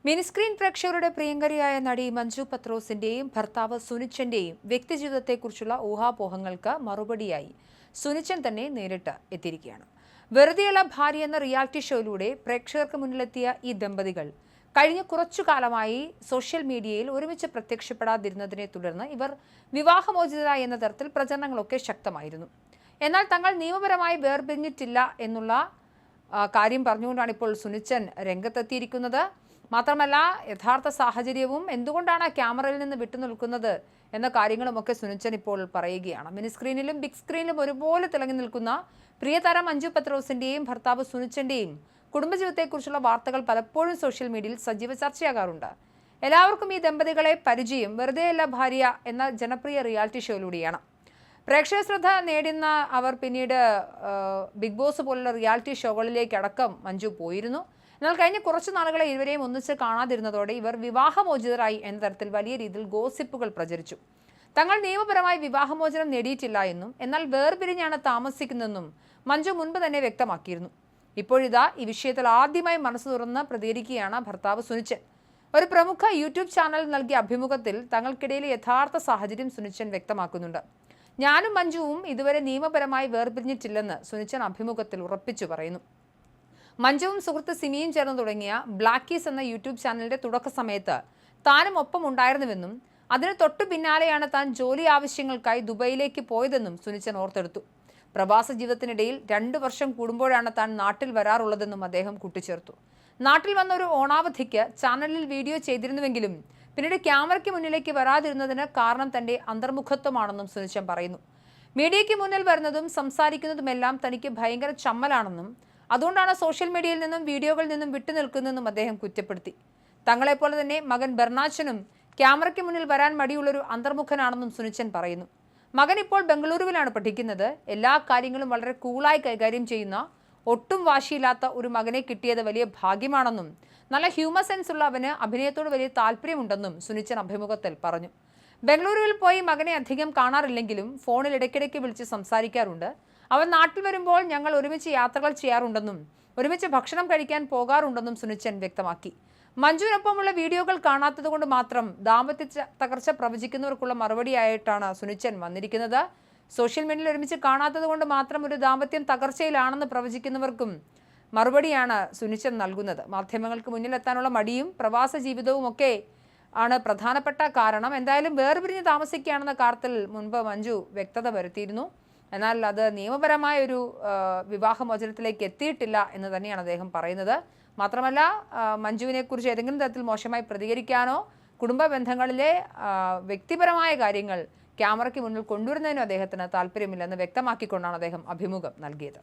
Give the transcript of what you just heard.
Mini screen പ്രേക്ഷകരുടെ പ്രിയങ്കരിയായ നടി മഞ്ജു പത്രോസിന്റെയും ഭർത്താവ് സുനിച്ചന്റെയും വ്യക്തിജീവിതത്തെക്കുറിച്ചുള്ള ഊഹാപോഹങ്ങൾക്ക് മറുപടിയായി സുനിച്ചൻ തന്നെ നേരിട്ട് എത്തിയിരിക്കുകയാണ്. വെറുതെയുള്ള ഭാര്യ എന്ന റിയാലിറ്റി ഷോയിലൂടെ പ്രേക്ഷകർക്ക് മുന്നിലെത്തിയ ഈ ദമ്പതികൾ കഴിഞ്ഞ കുറച്ചു കാലമായി സോഷ്യൽ മീഡിയയിൽ ഒരുമിച്ച് പ്രത്യക്ഷപ്പെടാതിരുന്നതിനെ തുടർന്ന് ഇവർ വിവാഹമോചിതരായി എന്ന തരത്തിൽ പ്രചരണങ്ങളൊക്കെ ശക്തമായിരുന്നു. എന്നാൽ തങ്ങൾ നിയമപരമായി വേർപിരിഞ്ഞിട്ടില്ല എന്നുള്ള കാര്യം പറഞ്ഞുകൊണ്ടാണ് ഇപ്പോൾ സുനിച്ചൻ രംഗത്തെത്തിയിരിക്കുന്നത്. മാത്രമല്ല, യഥാർത്ഥ സാഹചര്യവും എന്തുകൊണ്ടാണ് ക്യാമറയിൽ നിന്ന് വിട്ടുനിൽക്കുന്നത് എന്ന കാര്യങ്ങളുമൊക്കെ സുനിച്ചൻ ഇപ്പോൾ പറയുകയാണ്. മിനി സ്ക്രീനിലും ബിഗ് സ്ക്രീനിലും ഒരുപോലെ തിളങ്ങി നിൽക്കുന്ന പ്രിയതാരം മഞ്ജു പത്രോസിന്റെയും ഭർത്താവ് സുനിച്ചന്റെയും കുടുംബജീവിതത്തെക്കുറിച്ചുള്ള വാർത്തകൾ പലപ്പോഴും സോഷ്യൽ മീഡിയയിൽ സജീവ ചർച്ചയാകാറുണ്ട്. എല്ലാവർക്കും ഈ ദമ്പതികളെ പരിചയം വെറുതെയല്ല ഭാര്യ എന്ന ജനപ്രിയ റിയാലിറ്റി ഷോയിലൂടെയാണ്. പ്രേക്ഷക ശ്രദ്ധ നേടുന്ന അവർ പിന്നീട് ബിഗ് ബോസ് പോലുള്ള റിയാലിറ്റി ഷോകളിലേക്ക് അടക്കം മഞ്ജു പോയിരുന്നു. എന്നാൽ കഴിഞ്ഞ കുറച്ചു നാളുകളെ ഇരുവരെയും ഒന്നിച്ച് കാണാതിരുന്നതോടെ ഇവർ വിവാഹമോചിതരായി എന്ന തരത്തിൽ വലിയ രീതിയിൽ ഗോസിപ്പുകൾ പ്രചരിച്ചു. തങ്ങൾ നിയമപരമായി വിവാഹമോചനം നേടിയിട്ടില്ല എന്നും എന്നാൽ വേർപിരിഞ്ഞാണ് താമസിക്കുന്നതെന്നും മഞ്ജു മുൻപ് തന്നെ വ്യക്തമാക്കിയിരുന്നു. ഇപ്പോഴിതാ ഈ വിഷയത്തിൽ ആദ്യമായി മനസ്സ് തുറന്ന് പ്രതികരിക്കുകയാണ് ഭർത്താവ് സുനിച്ചൻ. ഒരു പ്രമുഖ യൂട്യൂബ് ചാനൽ നൽകിയ അഭിമുഖത്തിൽ തങ്ങൾക്കിടയിലെ യഥാർത്ഥ സാഹചര്യം സുനിച്ചൻ വ്യക്തമാക്കുന്നുണ്ട്. ഞാനും മഞ്ജുവും ഇതുവരെ നിയമപരമായി വേർപിരിഞ്ഞിട്ടില്ലെന്ന് സുനിച്ചൻ അഭിമുഖത്തിൽ ഉറപ്പിച്ചു പറയുന്നു. മഞ്ജുവും സുഹൃത്ത് സിമിയും ചേർന്ന് തുടങ്ങിയ ബ്ലാക്കീസ് എന്ന യൂട്യൂബ് ചാനലിന്റെ തുടക്ക സമയത്ത് താനും ഒപ്പം ഉണ്ടായിരുന്നുവെന്നും അതിന് തൊട്ടു പിന്നാലെയാണ് താൻ ജോലി ആവശ്യങ്ങൾക്കായി ദുബൈയിലേക്ക് പോയതെന്നും സുനിച്ചൻ ഓർത്തെടുത്തു. പ്രവാസ ജീവിതത്തിനിടയിൽ 2 വർഷം കൂടുമ്പോഴാണ് താൻ നാട്ടിൽ വരാറുള്ളതെന്നും അദ്ദേഹം കൂട്ടിച്ചേർത്തു. നാട്ടിൽ വന്ന ഒരു ഓണാവധിക്ക് ചാനലിൽ വീഡിയോ ചെയ്തിരുന്നുവെങ്കിലും പിന്നീട് ക്യാമറയ്ക്ക് മുന്നിലേക്ക് വരാതിരുന്നതിന് കാരണം തന്റെ അന്തർമുഖത്വമാണെന്നും സുനിച്ചൻ പറയുന്നു. മീഡിയയ്ക്ക് മുന്നിൽ വരുന്നതും സംസാരിക്കുന്നതുമെല്ലാം തനിക്ക് ഭയങ്കര ചമ്മലാണെന്നും അതുകൊണ്ടാണ് സോഷ്യൽ മീഡിയയിൽ നിന്നും വീഡിയോകളിൽ നിന്നും വിട്ടുനിൽക്കുന്നതെന്നും അദ്ദേഹം കുറ്റപ്പെടുത്തി. തങ്ങളെപ്പോലെ തന്നെ മകൻ ബെർണാച്ചനും ക്യാമറയ്ക്ക് മുന്നിൽ വരാൻ മടിയുള്ളൊരു അന്തർമുഖനാണെന്നും സുനിച്ചൻ പറയുന്നു. മകൻ ഇപ്പോൾ ബംഗളൂരുവിലാണ് പഠിക്കുന്നത്. എല്ലാ കാര്യങ്ങളും വളരെ കൂളായി കൈകാര്യം ചെയ്യുന്ന, ഒട്ടും വാശിയില്ലാത്ത ഒരു മകനെ കിട്ടിയത് വലിയ ഭാഗ്യമാണെന്നും നല്ല ഹ്യൂമർ സെൻസ് ഉള്ള അവന് അഭിനയത്തോട് വലിയ താല്പര്യമുണ്ടെന്നും സുനിച്ചൻ അഭിമുഖത്തിൽ പറഞ്ഞു. ബംഗളൂരുവിൽ പോയി മകനെ അധികം കാണാറില്ലെങ്കിലും ഫോണിൽ ഇടയ്ക്കിടയ്ക്ക് വിളിച്ച് സംസാരിക്കാറുണ്ട്. അവൻ നാട്ടിൽ വരുമ്പോൾ ഞങ്ങൾ ഒരുമിച്ച് യാത്രകൾ ചെയ്യാറുണ്ടെന്നും ഒരുമിച്ച് ഭക്ഷണം കഴിക്കാൻ പോകാറുണ്ടെന്നും സുനിച്ചൻ വ്യക്തമാക്കി. മഞ്ജുവിനൊപ്പമുള്ള വീഡിയോകൾ കാണാത്തതുകൊണ്ട് മാത്രം ദാമ്പത്യ തകർച്ച പ്രവചിക്കുന്നവർക്കുള്ള മറുപടിയായിട്ടാണ് സുനിച്ചൻ വന്നിരിക്കുന്നത്. സോഷ്യൽ മീഡിയയിൽ ഒരുമിച്ച് കാണാത്തത് കൊണ്ട് മാത്രം ഒരു ദാമ്പത്യം തകർച്ചയിലാണെന്ന് പ്രവചിക്കുന്നവർക്കും മറുപടിയാണ് സുനിച്ചൻ നൽകുന്നത്. മാധ്യമങ്ങൾക്ക് മുന്നിലെത്താനുള്ള മടിയും പ്രവാസ ജീവിതവും ഒക്കെ ആണ് പ്രധാനപ്പെട്ട കാരണം. എന്തായാലും വേർപിരിഞ്ഞ് താമസിക്കുകയാണെന്ന കാര്യത്തിൽ മുൻപ് മഞ്ജു വ്യക്തത വരുത്തിയിരുന്നു. എന്നാൽ അത് നിയമപരമായ ഒരു വിവാഹമോചനത്തിലേക്ക് എത്തിയിട്ടില്ല എന്ന് തന്നെയാണ് അദ്ദേഹം പറയുന്നത്. മാത്രമല്ല, മഞ്ജുവിനെക്കുറിച്ച് ഏതെങ്കിലും തരത്തിൽ മോശമായി പ്രതികരിക്കാനോ കുടുംബ ബന്ധങ്ങളിലെ വ്യക്തിപരമായ കാര്യങ്ങൾ ക്യാമറയ്ക്ക് മുന്നിൽ കൊണ്ടുവരുന്നതിനും അദ്ദേഹത്തിന് താല്പര്യമില്ലെന്ന് വ്യക്തമാക്കിക്കൊണ്ടാണ് അദ്ദേഹം അഭിമുഖം നൽകിയത്.